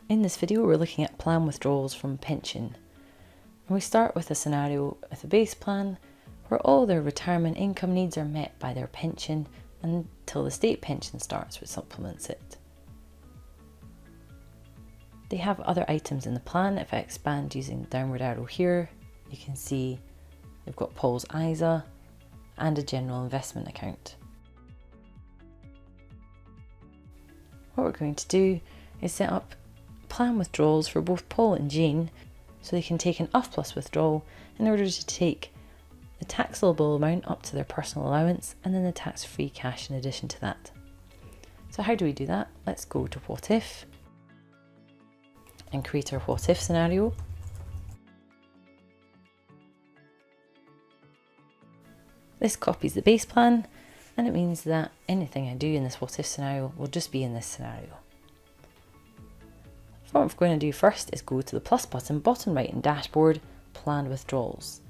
In this video we're looking at plan withdrawals from pension. And we start with a scenario with a base plan where all their retirement income needs are met by their pension until the state pension starts, which supplements it. They have other items in the plan. If I expand using the downward arrow here, you can see they've got Paul's ISA and a general investment account. What we're going to do is set up plan withdrawals for both Paul and Jane so they can take an UFPLS withdrawal in order to take the taxable amount up to their personal allowance and then the tax-free cash in addition to that. So how do we do that? Let's go to what if and create our what if scenario. This copies the base plan and it means that anything I do in this what if scenario will just be in this scenario. What I'm going to do first is go to the plus button, bottom right in dashboard, planned withdrawals.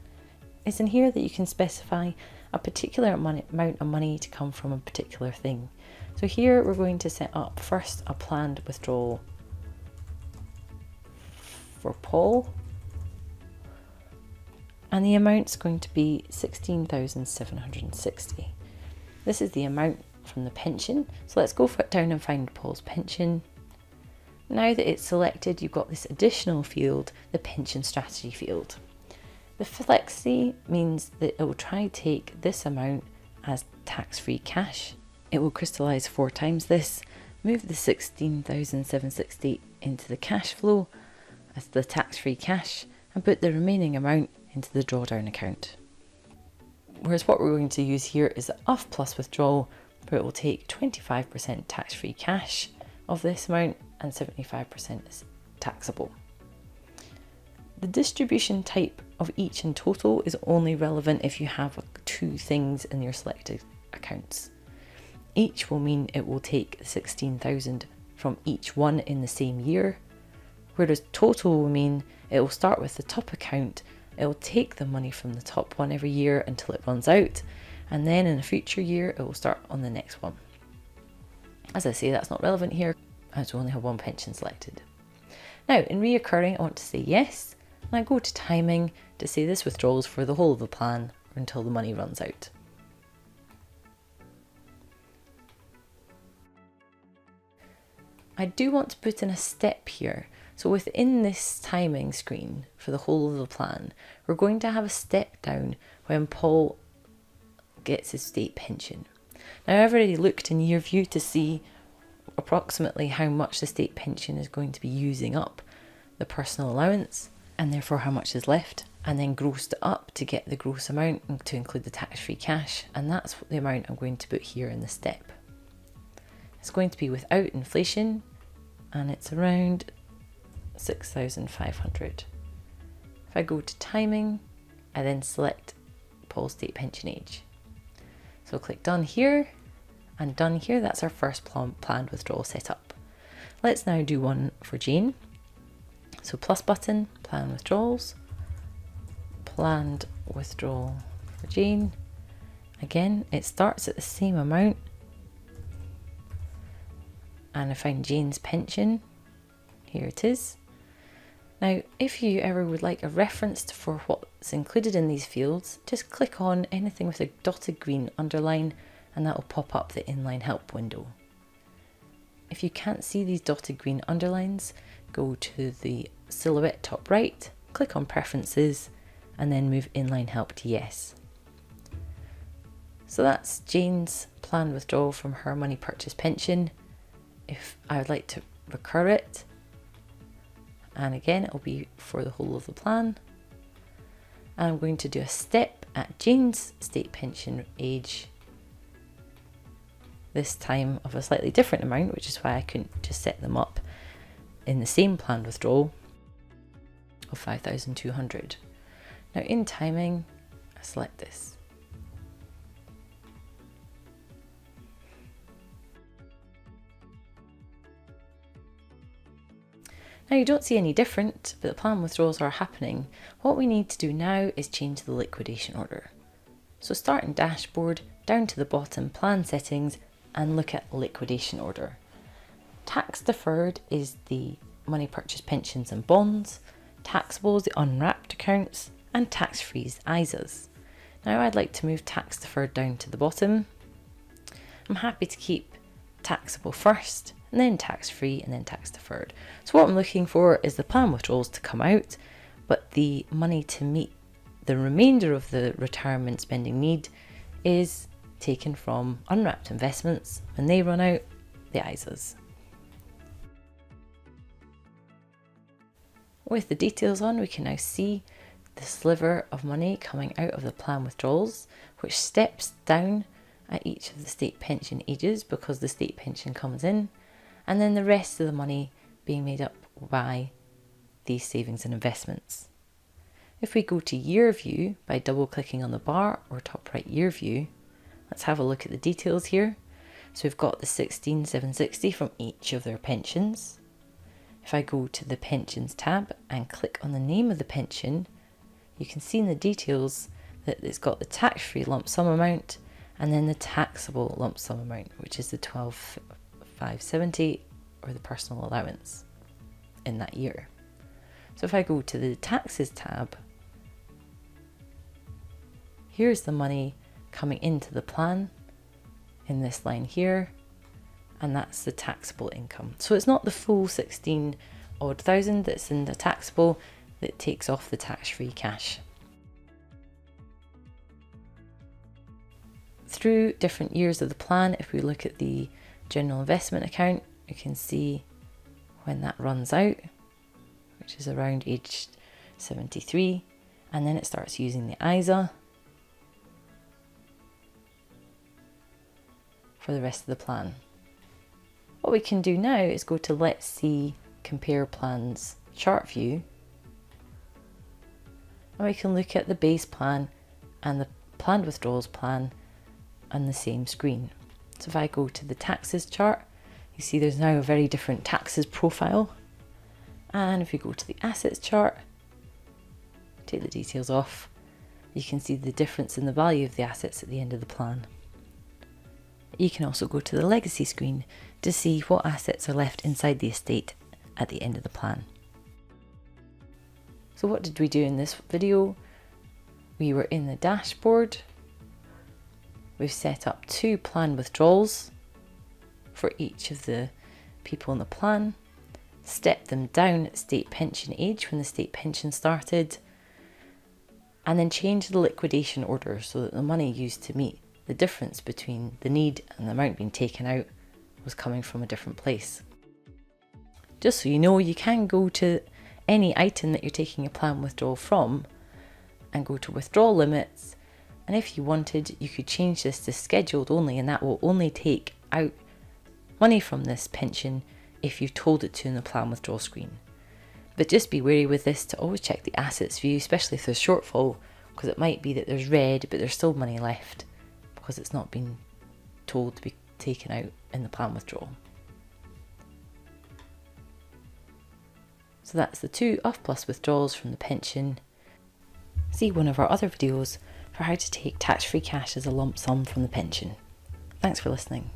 It's in here that you can specify a particular amount of money to come from a particular thing. So here we're going to set up first a planned withdrawal for Paul. And the amount's going to be 16,760. This is the amount from the pension. So let's go down and find Paul's pension. Now that it's selected, you've got this additional field, the pension strategy field. The flexi means that it will try to take this amount as tax-free cash. It will crystallise 4 times this, move the 16,760 into the cash flow as the tax-free cash, and put the remaining amount into the drawdown account. Whereas what we're going to use here is the UFPLS withdrawal, where it will take 25% tax-free cash of this amount and 75% is taxable. The distribution type of each in total is only relevant if you have 2 things in your selected accounts. Each will mean it will take 16,000 from each one in the same year, whereas total will mean it will start with the top account, it will take the money from the top one every year until it runs out, and then in a future year it will start on the next one. As I say, that's not relevant here as we only have 1 pension selected. Now in reoccurring I want to say yes, and I go to timing to say this withdrawal is for the whole of the plan or until the money runs out. I do want to put in a step here. So within this timing screen for the whole of the plan, we're going to have a step down when Paul gets his state pension. Now I've already looked in year view to see approximately how much the state pension is going to be using up the personal allowance and therefore how much is left, and then grossed it up to get the gross amount and to include the tax-free cash, and that's the amount I'm going to put here in the step. It's going to be without inflation and it's around 6,500. If I go to timing, I then select Paul's state pension age. So click done here and done here. That's our first planned withdrawal setup. Let's now do one for Jane. So plus button, plan withdrawals, planned withdrawal for Jane. Again, it starts at the same amount. And I find Jane's pension. Here it is. Now, if you ever would like a reference for what's included in these fields, just click on anything with a dotted green underline and that will pop up the inline help window. If you can't see these dotted green underlines, go to the silhouette top right, click on preferences and then move inline help to yes. So that's Jane's planned withdrawal from her money purchase pension. If I would like to recur it, and again it will be for the whole of the plan, and I'm going to do a step at Jane's state pension age, this time of a slightly different amount, which is why I couldn't just set them up in the same planned withdrawal of 5,200. Now in timing, I select this. Now you don't see any different, but the plan withdrawals are happening. What we need to do now is change the liquidation order. So start in dashboard, down to the bottom, plan settings, and look at liquidation order. Tax deferred is the money purchase pensions and bonds, taxables, the unwrapped accounts, and tax-free ISAs. Now I'd like to move tax deferred down to the bottom. I'm happy to keep taxable first, and then tax-free, and then tax deferred. So what I'm looking for is the planned withdrawals to come out, but the money to meet the remainder of the retirement spending need is taken from unwrapped investments. When they run out, the ISAs. With the details on, we can now see the sliver of money coming out of the planned withdrawals, which steps down at each of the state pension ages because the state pension comes in, and then the rest of the money being made up by these savings and investments. If we go to year view by double clicking on the bar or top right year view, let's have a look at the details here. So we've got the 16,760 from each of their pensions. If I go to the pensions tab and click on the name of the pension, you can see in the details that it's got the tax-free lump sum amount and then the taxable lump sum amount, which is the 12,570 or the personal allowance in that year. So if I go to the taxes tab, here's the money coming into the plan in this line here, and that's the taxable income. So it's not the full 16 odd thousand that's in the taxable that takes off the tax-free cash. Through different years of the plan, if we look at the general investment account, you can see when that runs out, which is around age 73, and then it starts using the ISA for the rest of the plan. What we can do now is go to Let's See Compare Plans chart view, and we can look at the base plan and the planned withdrawals plan on the same screen. So if I go to the taxes chart, you see there's now a very different taxes profile. And if we go to the assets chart, take the details off, you can see the difference in the value of the assets at the end of the plan. You can also go to the legacy screen to see what assets are left inside the estate at the end of the plan. So what did we do in this video? We were in the dashboard. We've set up 2 planned withdrawals for each of the people in the plan, stepped them down at state pension age when the state pension started, and then changed the liquidation order so that the money used to meet the difference between the need and the amount being taken out was coming from a different place. Just so you know, you can go to any item that you're taking a planned withdrawal from and go to withdrawal limits, and if you wanted, you could change this to scheduled only, and that will only take out money from this pension if you've told it to in the plan withdrawal screen. But just be wary with this to always check the assets view, especially if there's shortfall, because it might be that there's red but there's still money left because it's not been told to be taken out in the plan withdrawal. So that's the 2 UFPLS withdrawals from the pension. See one of our other videos for how to take tax-free cash as a lump sum from the pension. Thanks for listening.